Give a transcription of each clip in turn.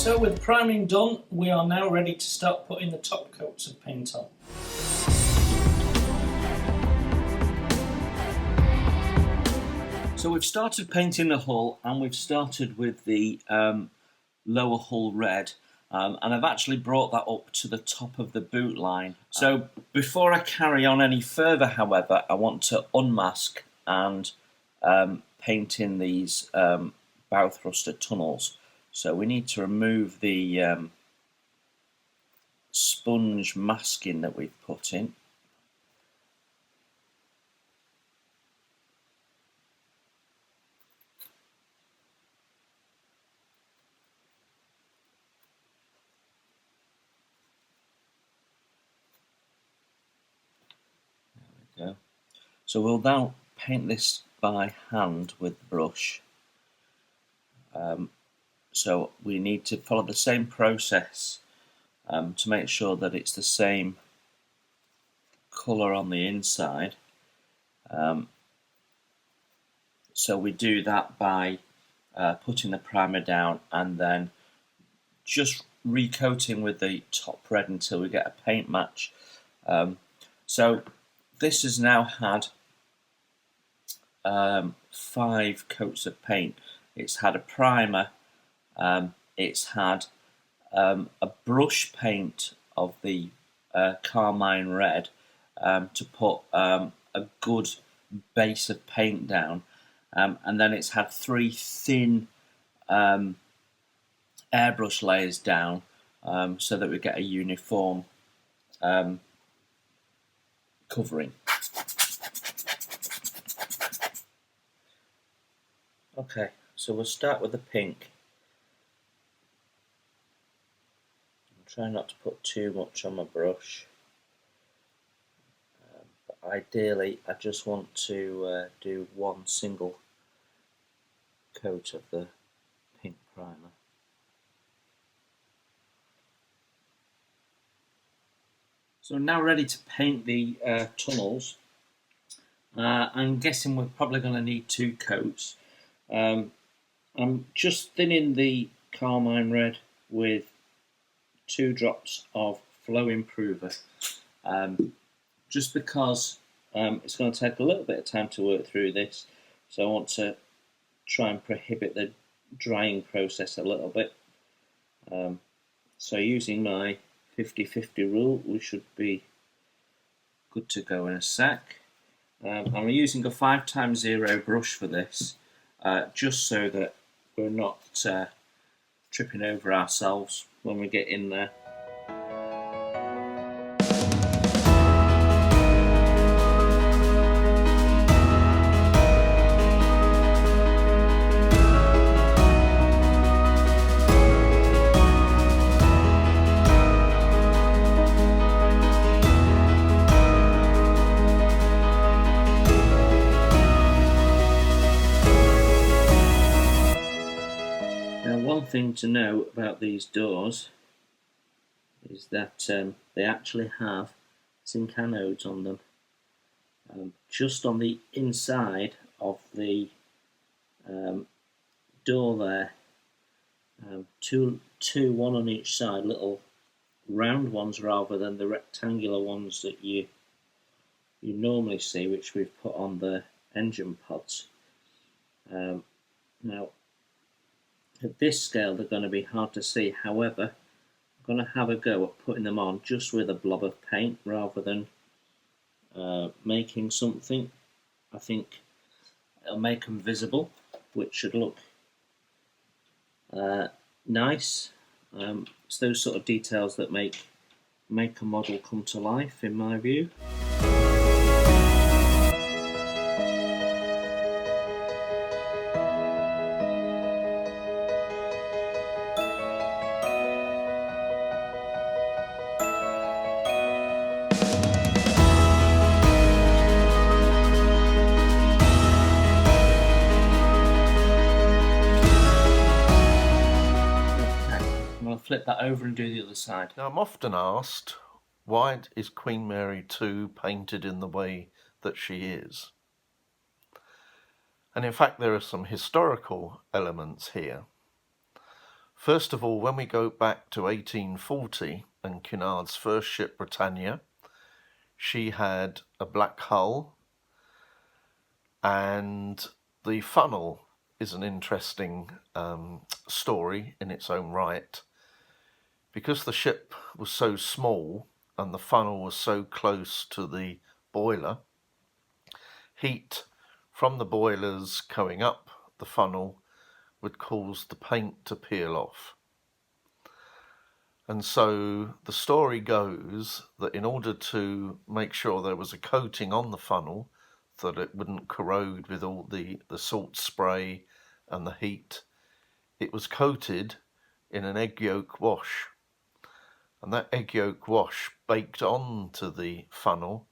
So with priming done, we are now ready to start putting the top coats of paint on. So we've started painting the hull, and we've started with the lower hull red, and I've actually brought that up to the top of the boot line. So before I carry on any further, however, I want to unmask and paint in these bow thruster tunnels. So we need to remove the sponge masking that we've put in. There we go. So we'll now paint this by hand with the brush. So we need to follow the same process to make sure that it's the same colour on the inside. So we do that by putting the primer down and then just recoating with the top red until we get a paint match. So this has now had 5 coats of paint. It's had a primer, it's had a brush paint of the carmine red to put a good base of paint down, and then it's had 3 thin airbrush layers down so that we get a uniform covering. Okay, so we'll start with the pink. Try not to put too much on my brush, but ideally I just want to do one single coat of the pink primer. So I'm now ready to paint the tunnels. I'm guessing we're probably going to need 2 coats. I'm just thinning the carmine red with 2 drops of flow improver, just because it's going to take a little bit of time to work through this, so I want to try and prohibit the drying process a little bit. So using my 50-50 rule, we should be good to go in a sec. I'm using a 5x0 brush for this, just so that we're not tripping over ourselves when we get in there. One thing to know about these doors is that they actually have zinc anodes on them. Just on the inside of the door there, two, one on each side, little round ones rather than the rectangular ones that you normally see, which we've put on the engine pods. Now, at this scale they're going to be hard to see, however I'm going to have a go at putting them on just with a blob of paint rather than making something. I think it'll make them visible, which should look nice. It's those sort of details that make a model come to life, in my view. Flip that over and do the other side. Now, I'm often asked, why is Queen Mary 2 painted in the way that she is? And in fact, there are some historical elements here. First of all, when we go back to 1840 and Cunard's first ship, Britannia, she had a black hull, and the funnel is an interesting story in its own right. Because the ship was so small and the funnel was so close to the boiler, heat from the boilers going up the funnel would cause the paint to peel off. And so the story goes that in order to make sure there was a coating on the funnel so that it wouldn't corrode with all the salt spray and the heat, it was coated in an egg yolk wash. And that egg yolk wash baked onto the funnel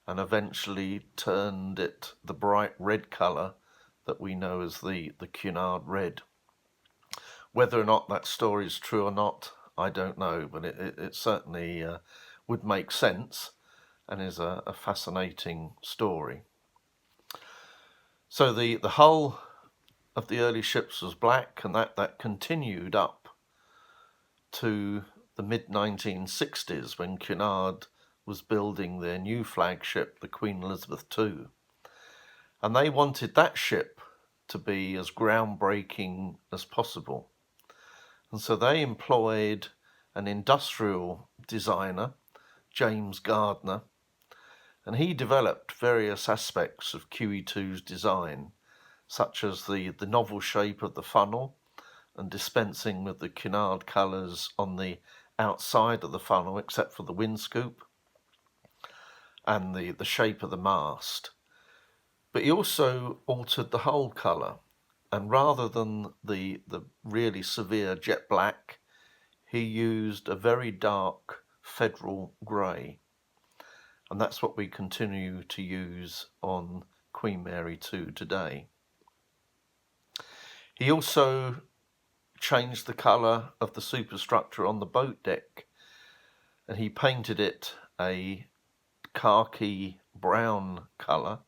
and eventually turned it the bright red colour that we know as the Cunard red. Whether or not that story is true or not, I don't know, but it certainly would make sense and is a fascinating story. So the hull of the early ships was black, and that continued up to the mid-1960s when Cunard was building their new flagship, the Queen Elizabeth II. And they wanted that ship to be as groundbreaking as possible. And so they employed an industrial designer, James Gardner, and he developed various aspects of QE2's design, such as the novel shape of the funnel and dispensing with the Cunard colours on the outside of the funnel except for the windscoop, and the shape of the mast. But he also altered the hull colour, and rather than the really severe jet black, he used a very dark federal grey. And that's what we continue to use on Queen Mary 2 today. He also changed the colour of the superstructure on the boat deck, and he painted it a khaki brown colour.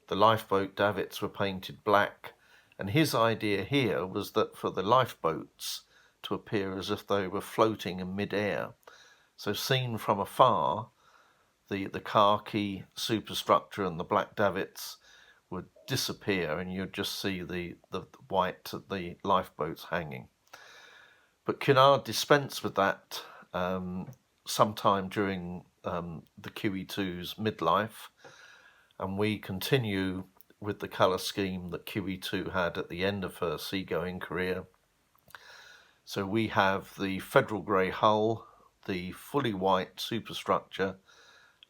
The lifeboat davits were painted black, and his idea here was that for the lifeboats to appear as if they were floating in mid-air. So seen from afar, the khaki superstructure and the black davits would disappear, and you'd just see the white of the lifeboats hanging. But Cunard dispensed with that sometime during the QE2's midlife, and we continue with the colour scheme that QE2 had at the end of her seagoing career. So we have the federal grey hull, the fully white superstructure,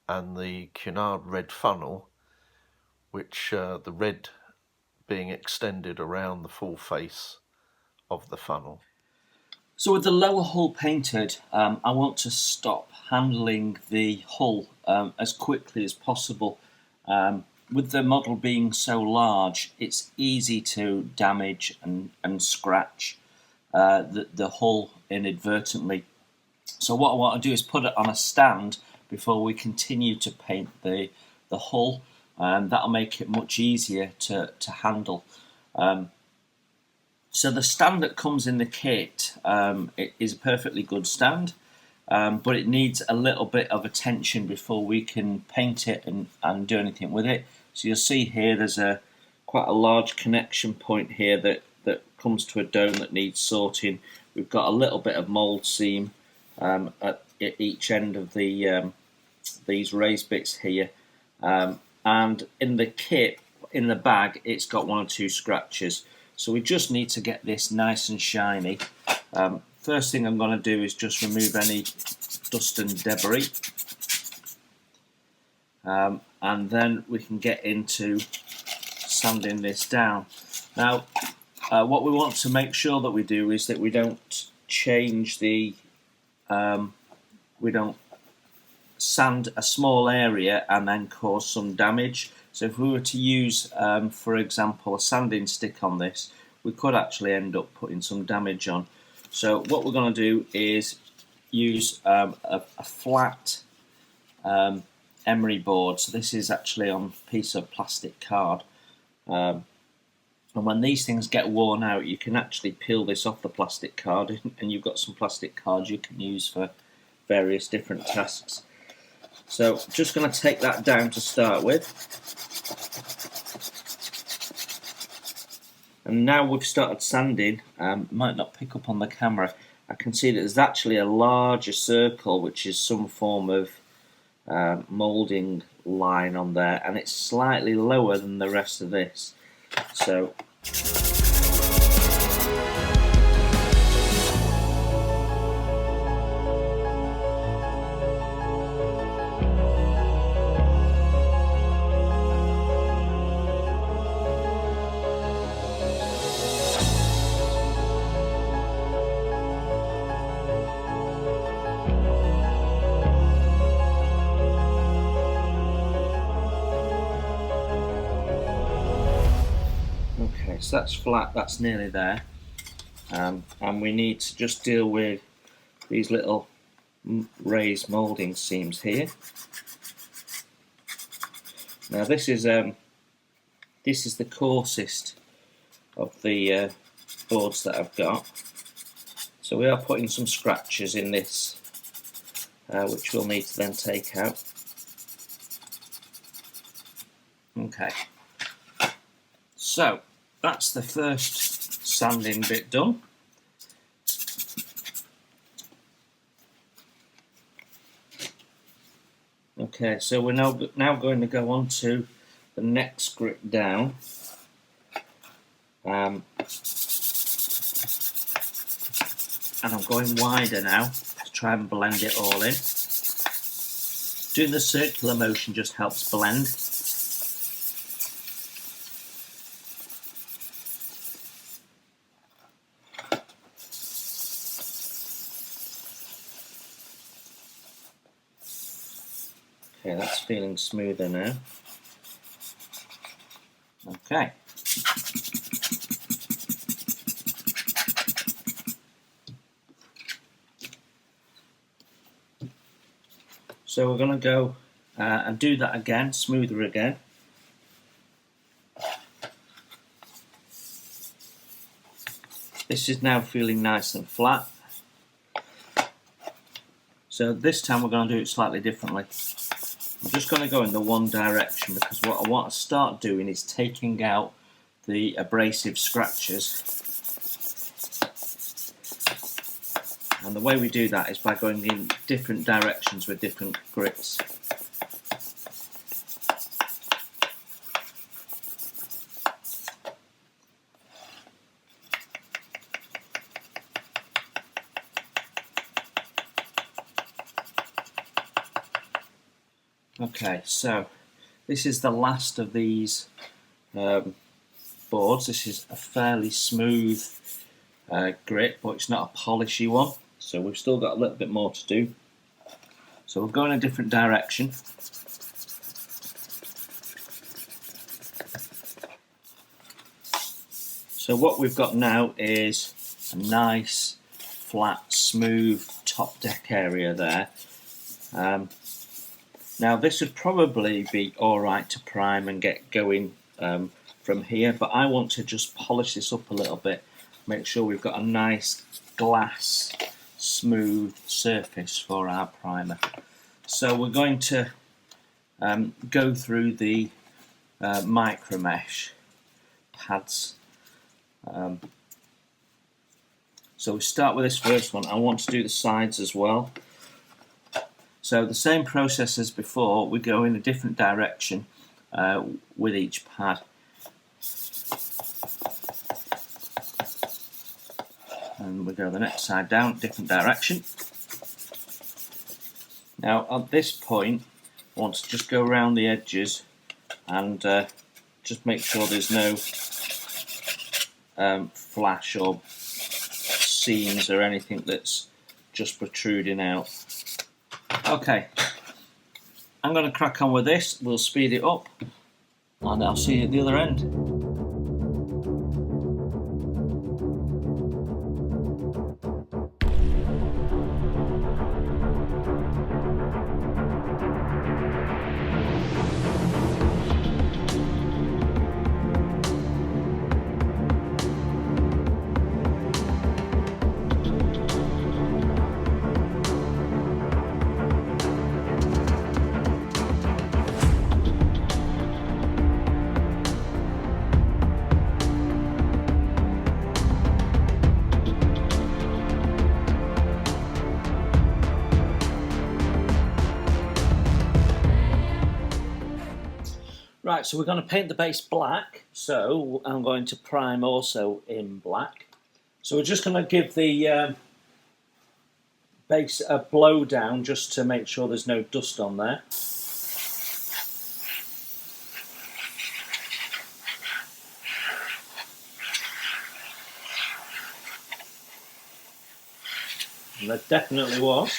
and the Cunard red funnel, which the red being extended around the full face of the funnel. So with the lower hull painted, I want to stop handling the hull as quickly as possible. With the model being so large, it's easy to damage and scratch the hull inadvertently. So what I want to do is put it on a stand before we continue to paint the hull. That'll make it much easier to handle. So the stand that comes in the kit it is a perfectly good stand, but it needs a little bit of attention before we can paint it and do anything with it. So you'll see here there's quite a large connection point here that comes to a dome that needs sorting. We've got a little bit of mould seam at each end of these raised bits here, and in the kit, in the bag, it's got one or two scratches. So we just need to get this nice and shiny. First thing I'm going to do is just remove any dust and debris, and then we can get into sanding this down. Now, what we want to make sure that we do is that we don't change we don't sand a small area and then cause some damage. So if we were to use, for example, a sanding stick on this, we could actually end up putting some damage on. So what we're going to do is use a flat emery board. So this is actually on a piece of plastic card. And when these things get worn out, you can actually peel this off the plastic card, and you've got some plastic cards you can use for various different tasks. So just going to take that down to start with. And now we've started sanding, might not pick up on the camera, I can see that there's actually a larger circle which is some form of moulding line on there, and it's slightly lower than the rest of this. So so that's flat, that's nearly there, and we need to just deal with these little raised moulding seams here. Now this is the coarsest of the boards that I've got, so we are putting some scratches in this, which we'll need to then take out. Okay, so that's the first sanding bit done. Okay, so we're now going to go on to the next grit down. And I'm going wider now to try and blend it all in. Doing the circular motion just helps blend. Okay, that's feeling smoother now. Okay. So we're going to go and do that again, smoother again. This is now feeling nice and flat. So this time we're going to do it slightly differently. I'm just going to go in the one direction, because what I want to start doing is taking out the abrasive scratches. And the way we do that is by going in different directions with different grits. Okay, so this is the last of these boards. This is a fairly smooth grit, but it's not a polishy one, so we've still got a little bit more to do. So we'll go in a different direction. So what we've got now is a nice, flat, smooth top deck area there. Now this would probably be alright to prime and get going from here, but I want to just polish this up a little bit, make sure we've got a nice glass smooth surface for our primer. So we're going to go through the micro mesh pads. So we start with this first one. I want to do the sides as well. So the same process as before, we go in a different direction with each pad. And we go the next side down, different direction. Now at this point, I want to just go around the edges and just make sure there's no flash or seams or anything that's just protruding out. Okay, I'm going to crack on with this, we'll speed it up, and I'll see you at the other end. Right, so we're going to paint the base black, so I'm going to prime also in black. So we're just going to give the base a blow down just to make sure there's no dust on there. And there definitely was.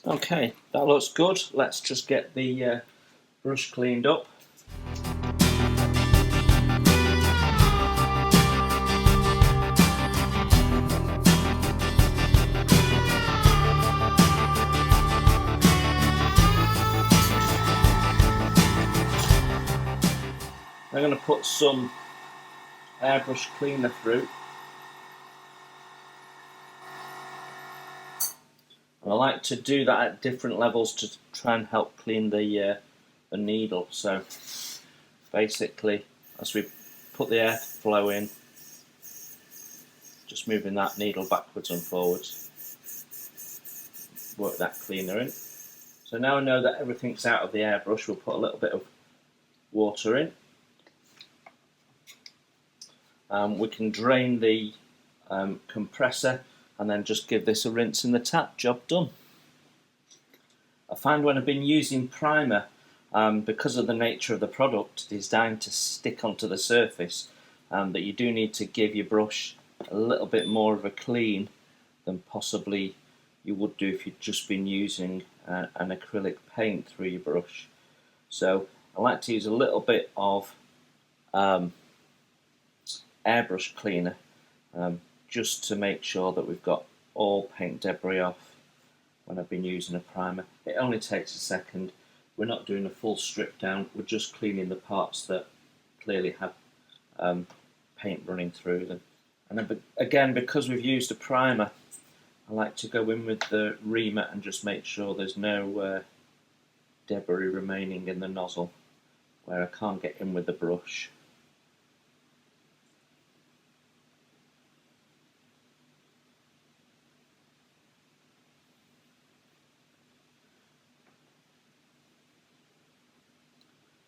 Okay, that looks good. Let's just get the brush cleaned up. I'm going to put some airbrush cleaner through. I like to do that at different levels to try and help clean the needle. So basically, as we put the airflow in, just moving that needle backwards and forwards, work that cleaner in. So now I know that everything's out of the airbrush, we'll put a little bit of water in. We can drain the compressor and then just give this a rinse in the tap. Job done. I find when I've been using primer, because of the nature of the product, it is designed to stick onto the surface, that you do need to give your brush a little bit more of a clean than possibly you would do if you'd just been using an acrylic paint through your brush. So I like to use a little bit of airbrush cleaner just to make sure that we've got all paint debris off when I've been using a primer. It only takes a second. We're not doing a full strip down, we're just cleaning the parts that clearly have paint running through them. And then, again, because we've used a primer, I like to go in with the reamer and just make sure there's no debris remaining in the nozzle where I can't get in with the brush.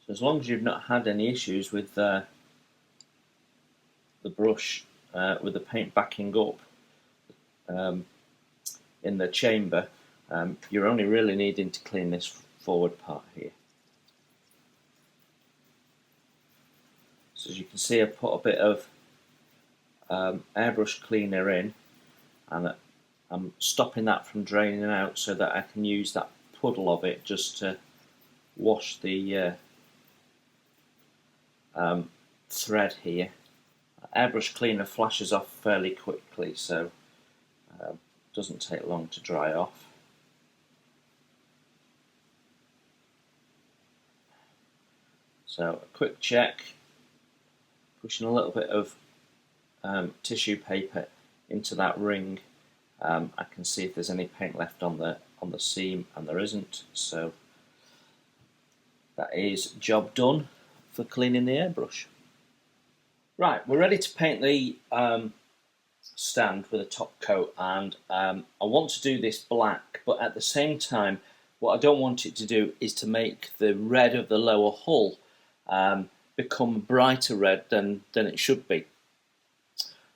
So as long as you've not had any issues with the brush, with the paint backing up in the chamber, you're only really needing to clean this forward part here. So as you can see, I've put a bit of airbrush cleaner in, and I'm stopping that from draining out so that I can use that puddle of it just to wash the thread here. Airbrush cleaner flashes off fairly quickly, so it doesn't take long to dry off. So a quick check, pushing a little bit of tissue paper into that ring. I can see if there's any paint left on the seam, and there isn't, so that is job done for cleaning the airbrush. Right, we're ready to paint the stand with a top coat, and I want to do this black, but at the same time what I don't want it to do is to make the red of the lower hull become brighter red than it should be.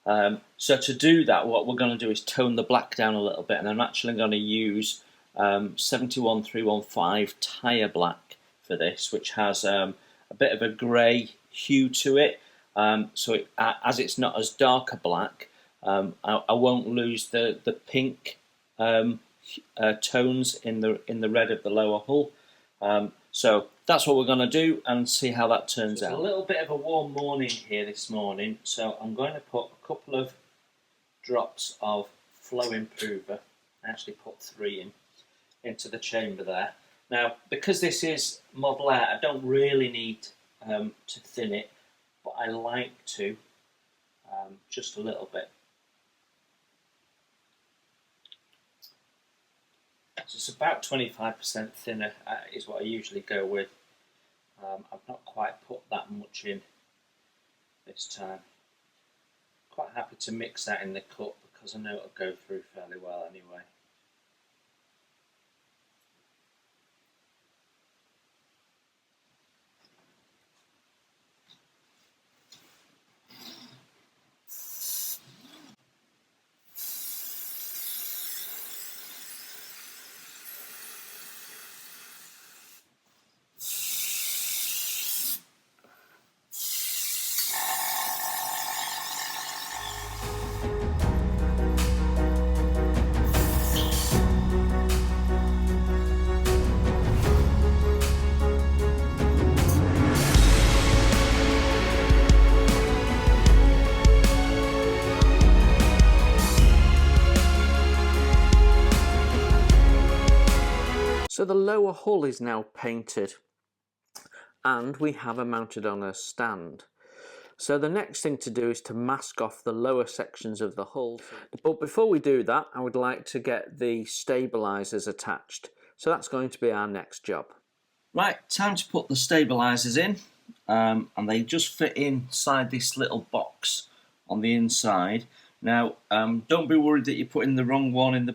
So to do that, what we're going to do is tone the black down a little bit, and I'm actually going to use 71315 tyre black for this, which has a bit of a grey hue to it. So as it's not as dark a black, I won't lose the pink tones in the red of the lower hull. So that's what we're going to do, and see how that turns out. It's a little bit of a warm morning here this morning, so I'm going to put a couple of drops of flow improver. I actually put 3 into the chamber there. Now, because this is Model Air, I don't really need to thin it, but I like to just a little bit. So it's about 25% thinner is what I usually go with. I've not quite put that much in this time. Quite happy to mix that in the cup because I know it'll go through fairly well anyway. So the lower hull is now painted, and we have it mounted on a stand. So the next thing to do is to mask off the lower sections of the hull. But before we do that, I would like to get the stabilisers attached. So that's going to be our next job. Right, time to put the stabilisers in, and they just fit inside this little box on the inside. Now, don't be worried that you're putting the wrong one in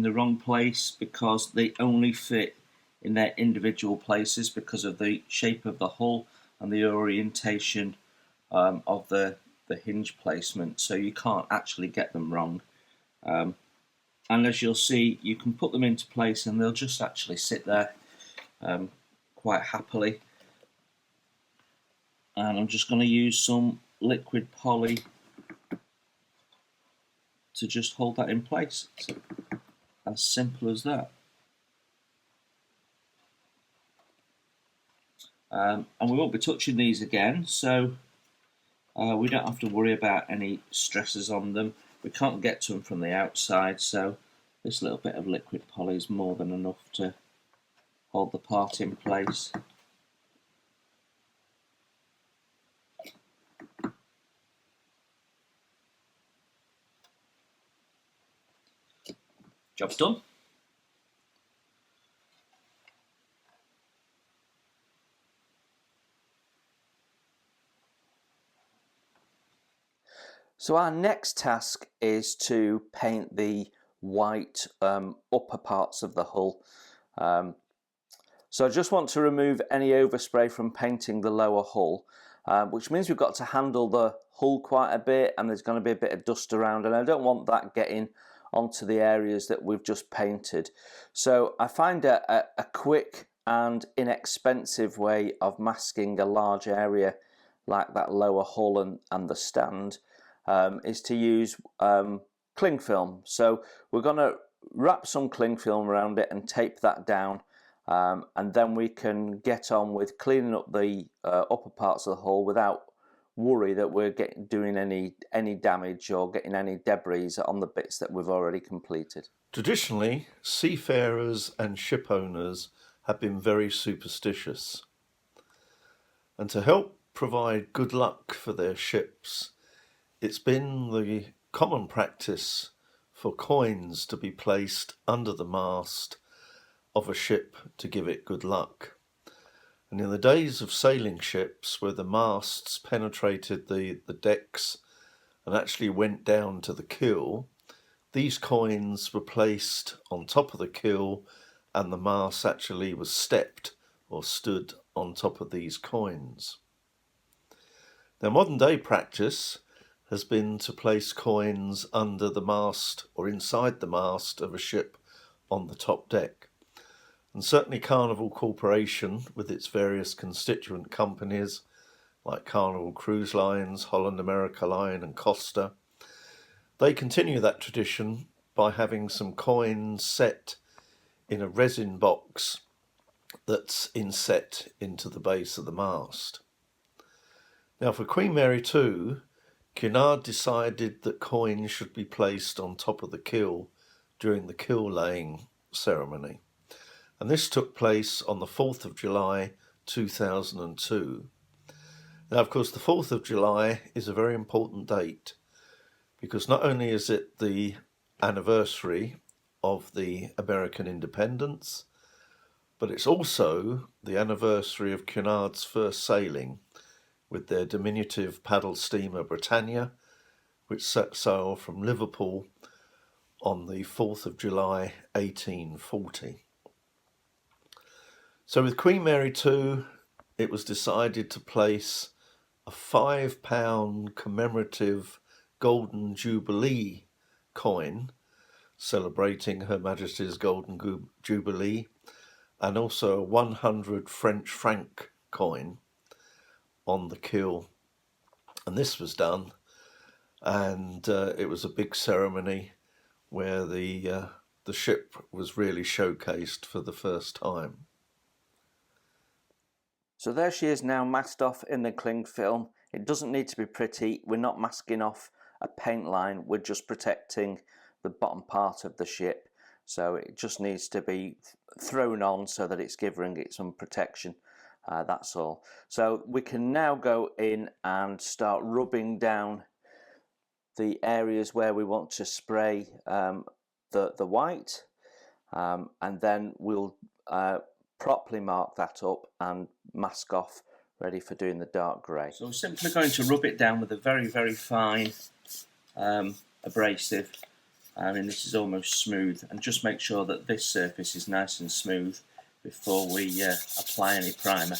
the wrong place, because they only fit in their individual places because of the shape of the hull and the orientation of the hinge placement, so you can't actually get them wrong. And as you'll see, you can put them into place and they'll just actually sit there quite happily. And I'm just going to use some liquid poly to just hold that in place. So, as simple as that. And we won't be touching these again, so we don't have to worry about any stresses on them. We can't get to them from the outside, so this little bit of liquid poly is more than enough to hold the part in place. Job's done. So our next task is to paint the white upper parts of the hull. So I just want to remove any overspray from painting the lower hull, which means we've got to handle the hull quite a bit, and there's going to be a bit of dust around, and I don't want that getting onto the areas that we've just painted. So I find a quick and inexpensive way of masking a large area like that lower hull and the stand is to use cling film. So we're going to wrap some cling film around it and tape that down, and then we can get on with cleaning up the upper parts of the hull without worry that we're doing any damage or getting any debris on the bits that we've already completed. Traditionally, seafarers and ship owners have been very superstitious, and to help provide good luck for their ships, it's been the common practice for coins to be placed under the mast of a ship to give it good luck. And in the days of sailing ships, where the masts penetrated the decks and actually went down to the keel, these coins were placed on top of the keel, and the mast actually was stepped or stood on top of these coins. Now, modern day practice has been to place coins under the mast or inside the mast of a ship on the top deck. And certainly Carnival Corporation, with its various constituent companies like Carnival Cruise Lines, Holland America Line and Costa, they continue that tradition by having some coins set in a resin box that's inset into the base of the mast. Now, for Queen Mary II, Cunard decided that coins should be placed on top of the keel during the keel laying ceremony. And this took place on the 4th of July 2002. Now, of course, the 4th of July is a very important date because not only is it the anniversary of the American independence, but it's also the anniversary of Cunard's first sailing with their diminutive paddle steamer Britannia, which set sail from Liverpool on the 4th of July 1840. So with Queen Mary II, it was decided to place a £5 commemorative Golden Jubilee coin celebrating Her Majesty's Golden Jubilee, and also a 100 French franc coin on the keel. And this was done, and it was a big ceremony where the ship was really showcased for the first time. So there she is now masked off in the cling film. It doesn't need to be pretty. We're not masking off a paint line. We're just protecting the bottom part of the ship. So it just needs to be thrown on so that it's giving it some protection. That's all. So we can now go in and start rubbing down the areas where we want to spray the white. And then we'll properly mark that up and mask off, ready for doing the dark grey. So we're simply going to rub it down with a very, very fine abrasive. I mean, this is almost smooth, and just make sure that this surface is nice and smooth before we apply any primer.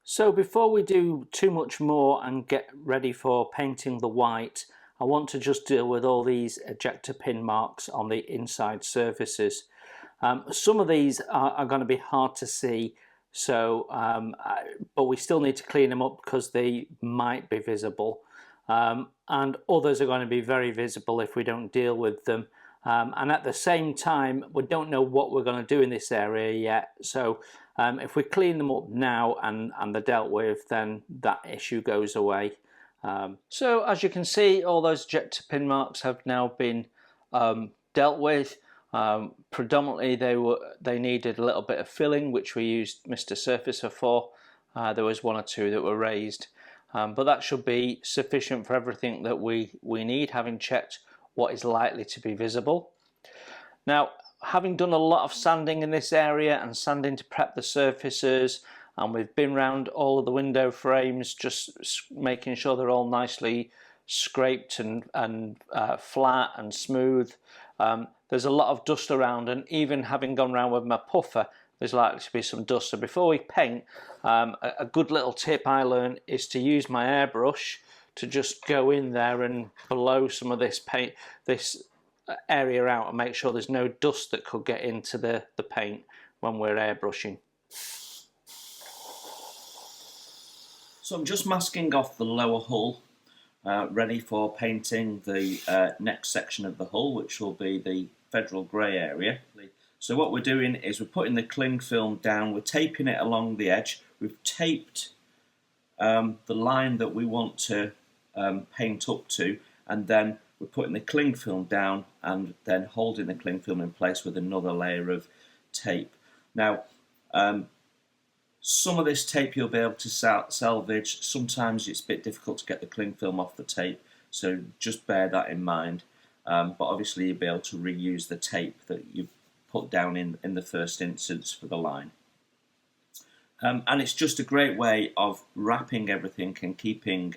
So before we do too much more and get ready for painting the white, I want to just deal with all these ejector pin marks on the inside surfaces. Some of these are going to be hard to see, so but we still need to clean them up because they might be visible, and others are going to be very visible if we don't deal with them. And at the same time, we don't know what we're going to do in this area yet, so if we clean them up now and they're dealt with, then that issue goes away. So as you can see, all those ejector pin marks have now been dealt with. Predominantly they needed a little bit of filling, which we used Mr. Surfacer for. There was one or two that were raised, but that should be sufficient for everything that we need, having checked what is likely to be visible. Now, having done a lot of sanding in this area and sanding to prep the surfaces, and we've been round all of the window frames, just making sure they're all nicely scraped and flat and smooth. There's a lot of dust around, and even having gone round with my puffer, there's likely to be some dust. So before we paint, a good little tip I learned is to use my airbrush to just go in there and blow some of this paint, this area out, and make sure there's no dust that could get into the paint when we're airbrushing. So I'm just masking off the lower hull, ready for painting the next section of the hull, which will be the Federal Grey area. So what we're doing is we're putting the cling film down, we're taping it along the edge. We've taped the line that we want to paint up to, and then we're putting the cling film down and then holding the cling film in place with another layer of tape. Now, some of this tape you'll be able to salvage. Sometimes it's a bit difficult to get the cling film off the tape, so just bear that in mind. But obviously you'll be able to reuse the tape that you've put down in the first instance for the line. And it's just a great way of wrapping everything and keeping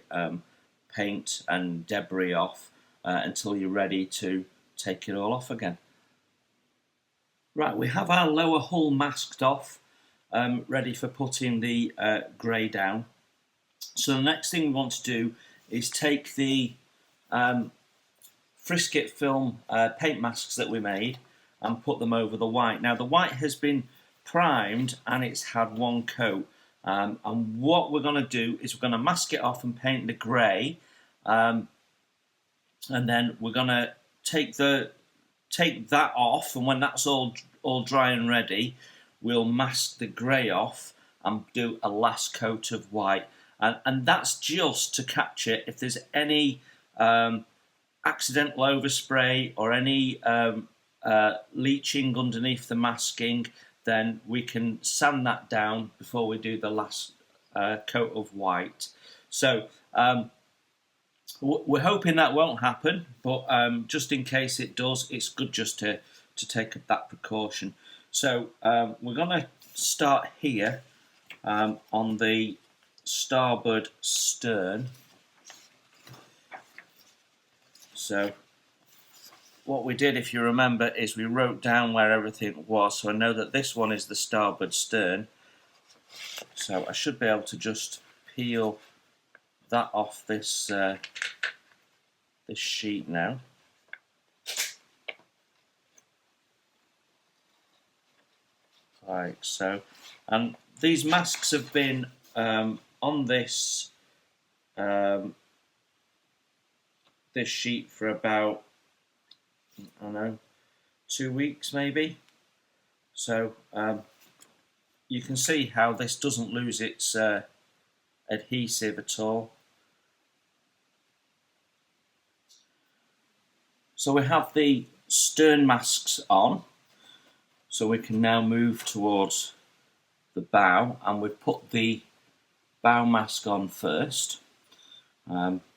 paint and debris off until you're ready to take it all off again. Right, we have our lower hull masked off, ready for putting the grey down. So the next thing we want to do is take the frisket film paint masks that we made and put them over the white. Now the white has been primed and it's had one coat, and what we're going to do is we're going to mask it off and paint the grey, and then we're going to take that off, and when that's all dry and ready, we'll mask the grey off and do a last coat of white, and that's just to capture if there's any accidental overspray or any leaching underneath the masking. Then we can sand that down before we do the last coat of white. So we're hoping that won't happen, but just in case it does, it's good just to take that precaution. So we're going to start here on the starboard stern. So what we did, if you remember, is we wrote down where everything was. So I know that this one is the starboard stern. So I should be able to just peel that off this this sheet now. Right, so, and these masks have been on this this sheet for about, I don't know, 2 weeks maybe. So you can see how this doesn't lose its adhesive at all. So we have the stern masks on, so we can now move towards the bow, and we've put the bow mask on first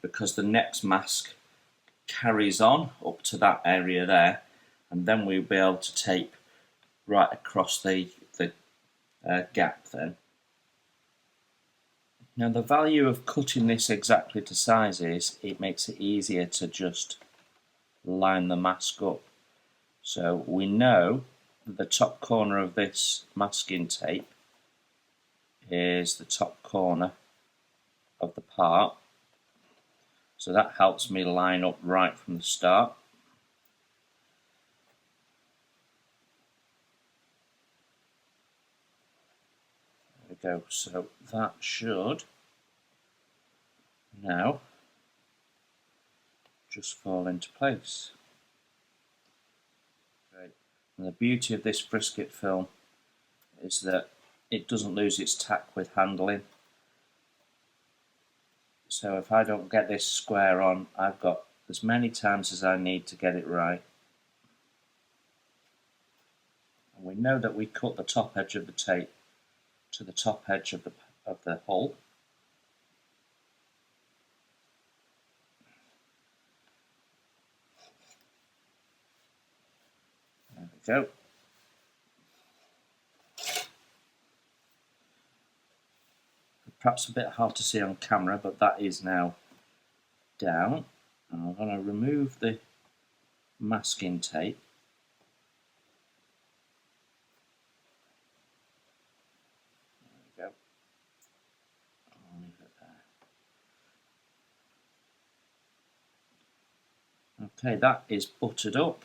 because the next mask carries on up to that area there, and then we'll be able to tape right across the gap then. Now the value of cutting this exactly to size is it makes it easier to just line the mask up. So we know that the top corner of this masking tape is the top corner of the part, so that helps me line up right from the start. There we go, so that should now just fall into place. Great. And the beauty of this frisket film is that it doesn't lose its tack with handling. So if I don't get this square on, I've got as many times as I need to get it right. And we know that we cut the top edge of the tape to the top edge of the hull. There we go. Perhaps a bit hard to see on camera, but that is now down. And I'm going to remove the masking tape. There we go. I'll leave it there. Okay, that is buttered up.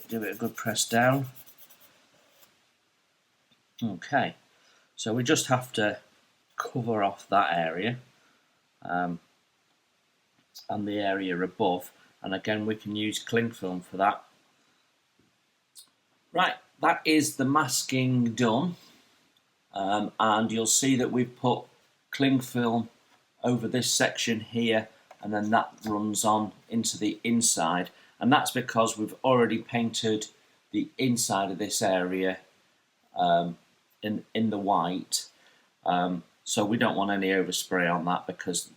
Give it a good press down. Okay, so we just have to cover off that area and the area above, and again we can use cling film for that. Right, that is the masking done, and you'll see that we've put cling film over this section here, and then that runs on into the inside, and that's because we've already painted the inside of this area in the white, so we don't want any overspray on that, because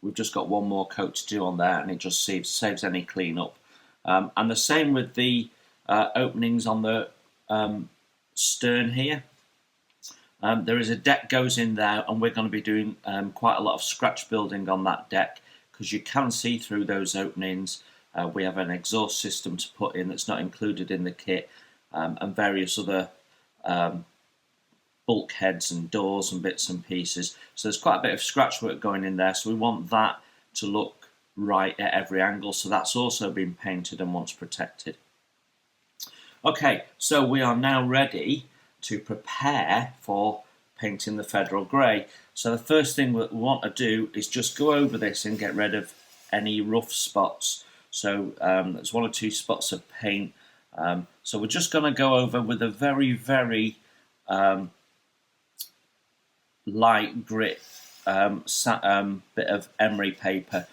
we've just got one more coat to do on there, and it just saves any cleanup. And the same with the openings on the stern here. There is a deck goes in there, and we're going to be doing quite a lot of scratch building on that deck, because you can see through those openings. We have an exhaust system to put in that's not included in the kit, and various other bulkheads and doors and bits and pieces. So there's quite a bit of scratch work going in there, so we want that to look right at every angle, so that's also been painted and wants protected. Okay, so we are now ready to prepare for painting the Federal Grey. So the first thing we want to do is just go over this and get rid of any rough spots. So there's one or two spots of paint. So we're just going to go over with a very, very light grit bit of emery paper,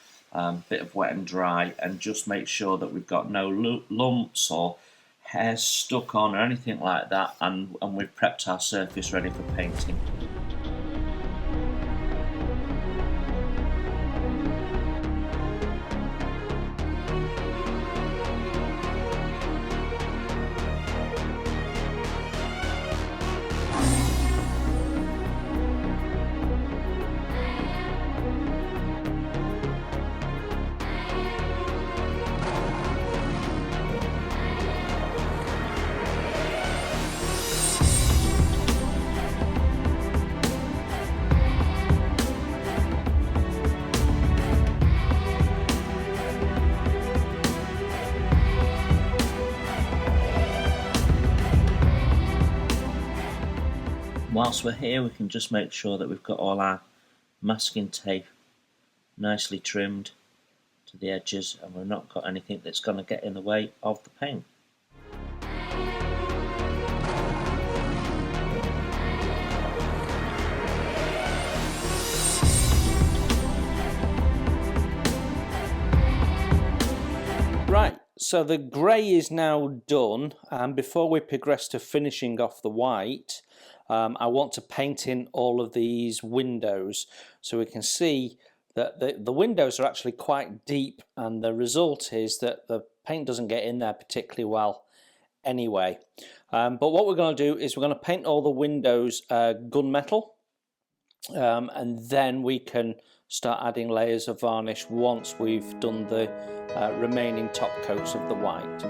bit of wet and dry, and just make sure that we've got no lumps or hairs stuck on or anything like that, and we've prepped our surface ready for painting. Whilst we're here, we can just make sure that we've got all our masking tape nicely trimmed to the edges, and we've not got anything that's going to get in the way of the paint. Right, so the grey is now done, and before we progress to finishing off the white, I want to paint in all of these windows, so we can see that the windows are actually quite deep, and the result is that the paint doesn't get in there particularly well anyway. But what we're going to do is we're going to paint all the windows gunmetal, and then we can start adding layers of varnish once we've done the remaining top coats of the white.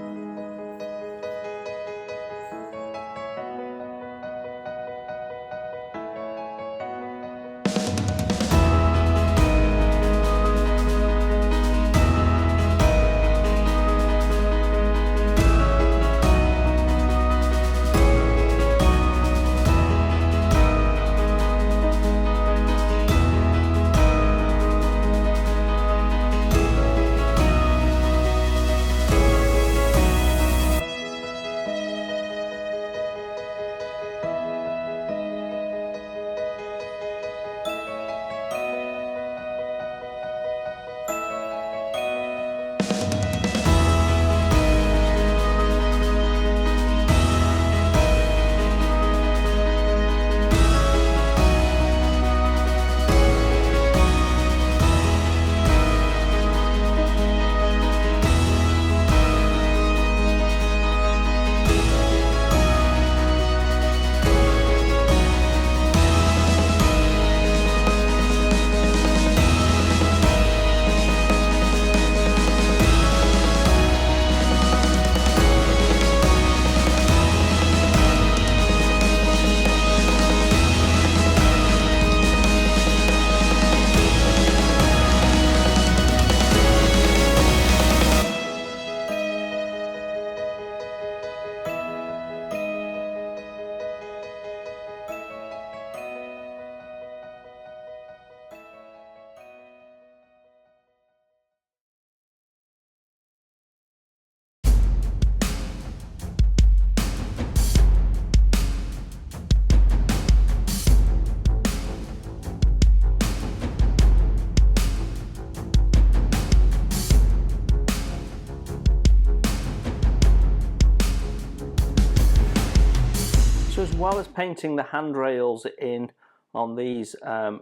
So as well as painting the handrails in on these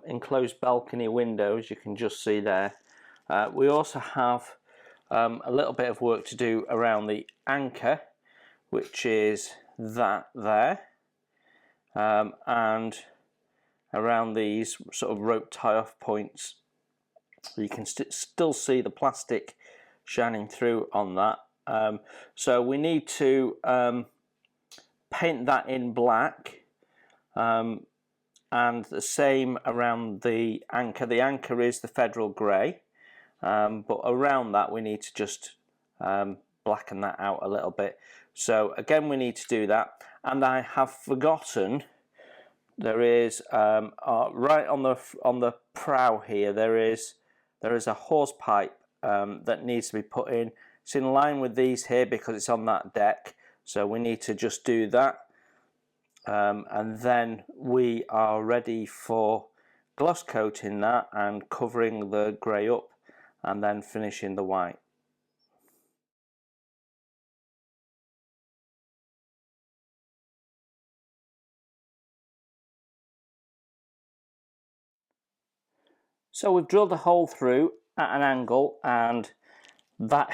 enclosed balcony windows, you can just see there, we also have a little bit of work to do around the anchor, which is that there, and around these sort of rope tie-off points. You can still see the plastic shining through on that. So we need to paint that in black, and the same around the anchor. The anchor is the Federal grey, but around that we need to just blacken that out a little bit. So again, we need to do that. And I have forgotten, there is right on the prow here, there is a hose pipe that needs to be put in. It's in line with these here because it's on that deck, so we need to just do that, and then we are ready for gloss coating that and covering the grey up and then finishing the white. So we've drilled a hole through at an angle, and that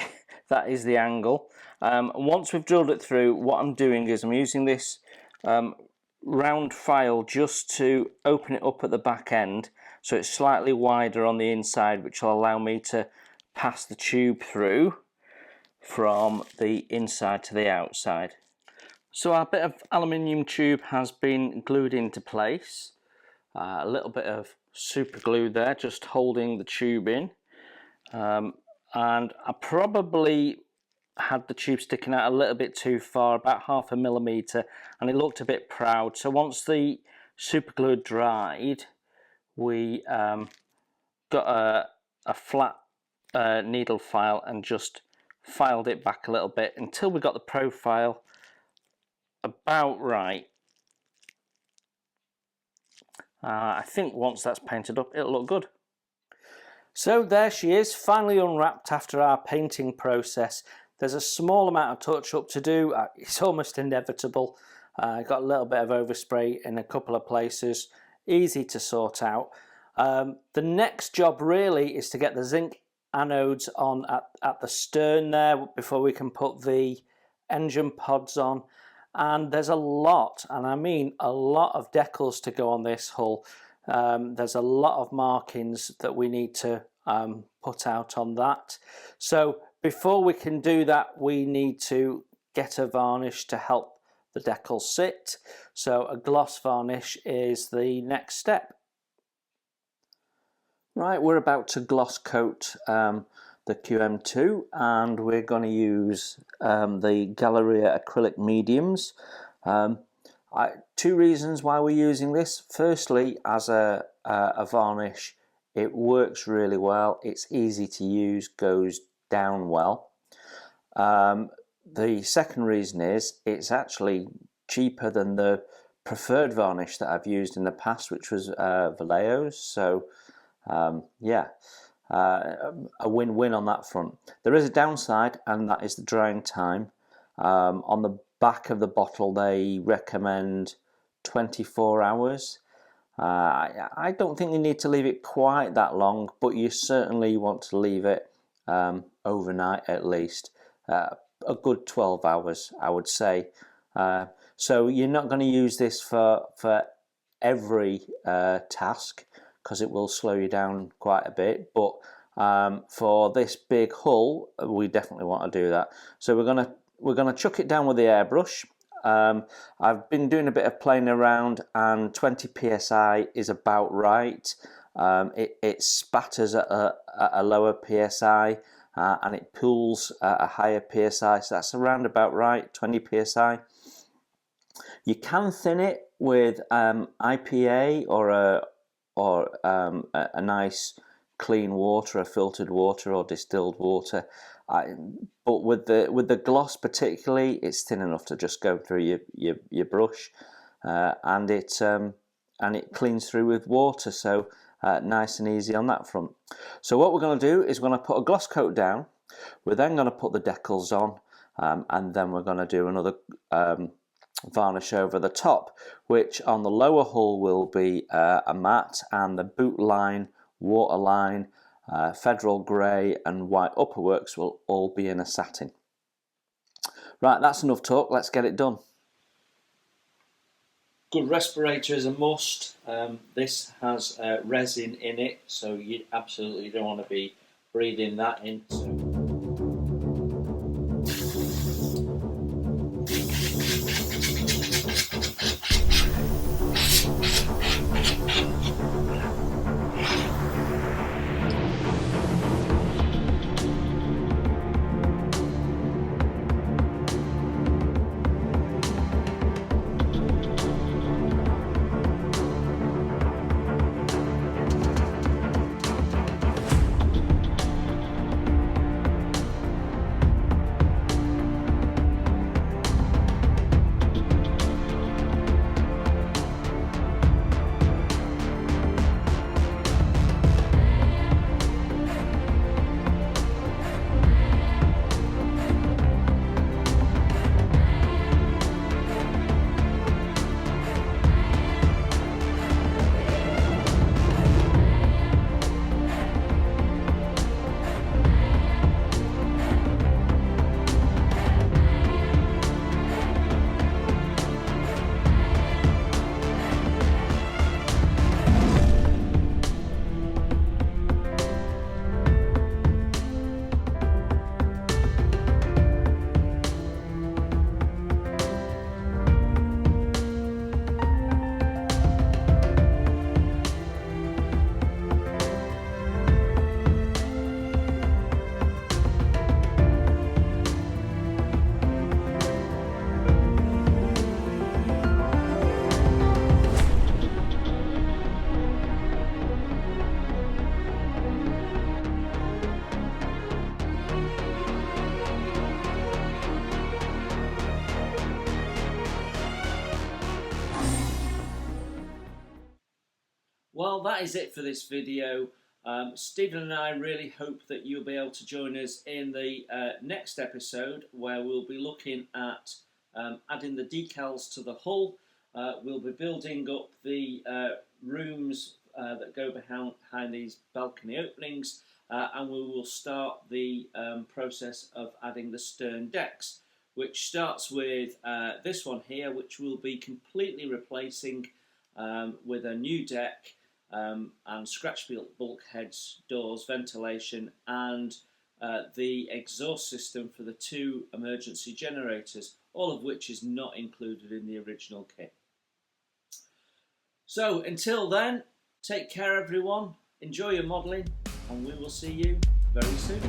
is the angle. Once we've drilled it through, what I'm doing is I'm using this round file just to open it up at the back end, so it's slightly wider on the inside, which will allow me to pass the tube through from the inside to the outside. So our bit of aluminium tube has been glued into place. A little bit of super glue there just holding the tube in, and I probably had the tube sticking out a little bit too far, about 0.5 millimetre, and it looked a bit proud. So once the super glue dried, we got a flat needle file and just filed it back a little bit until we got the profile about right. I think once that's painted up, it'll look good. So there she is, finally unwrapped after our painting process. There's a small amount of touch up to do. It's almost inevitable. Got a little bit of overspray in a couple of places, easy to sort out. The next job really is to get the zinc anodes on at the stern there before we can put the engine pods on. And there's a lot, and I mean a lot, of decals to go on this hull. There's a lot of markings that we need to put out on that. So before we can do that, we need to get a varnish to help the decal sit. So a gloss varnish is the next step. Right, we're about to gloss coat the QM2, and we're going to use the Galleria acrylic mediums. Two reasons why we're using this. Firstly, as a varnish, it works really well. It's easy to use, goes down well. The second reason is it's actually cheaper than the preferred varnish that I've used in the past, which was Vallejo's. So yeah, a win-win on that front. There is a downside, and that is the drying time. On the back of the bottle they recommend 24 hours. I don't think you need to leave it quite that long, but you certainly want to leave it overnight at least. A good 12 hours, I would say. So you're not going to use this for every task, because it will slow you down quite a bit, but for this big hull we definitely want to do that. So we're gonna chuck it down with the airbrush. I've been doing a bit of playing around, and 20 psi is about right. It spatters at a lower psi, and it pulls at a higher psi, so that's around about right, 20 psi. You can thin it with IPA or a nice clean water, a filtered water or distilled water. But with the gloss particularly, it's thin enough to just go through your brush, and it cleans through with water. So nice and easy on that front. So what we're going to do is we're going to put a gloss coat down. We're then going to put the decals on, and then we're going to do another varnish over the top, which on the lower hull will be a matte, and the boot line, water line, federal grey and white upperworks will all be in a satin. Right, that's enough talk, let's get it done. Good respirator is a must. This has resin in it, so you absolutely don't want to be breathing that in. Well, that is it for this video. Stephen and I really hope that you'll be able to join us in the next episode, where we'll be looking at adding the decals to the hull. We'll be building up the rooms that go behind these balcony openings, and we will start the process of adding the stern decks, which starts with this one here, which we'll be completely replacing with a new deck, and scratch bulkheads, doors, ventilation, and the exhaust system for the 2 emergency generators, all of which is not included in the original kit. So until then, take care everyone, enjoy your modelling, and we will see you very soon.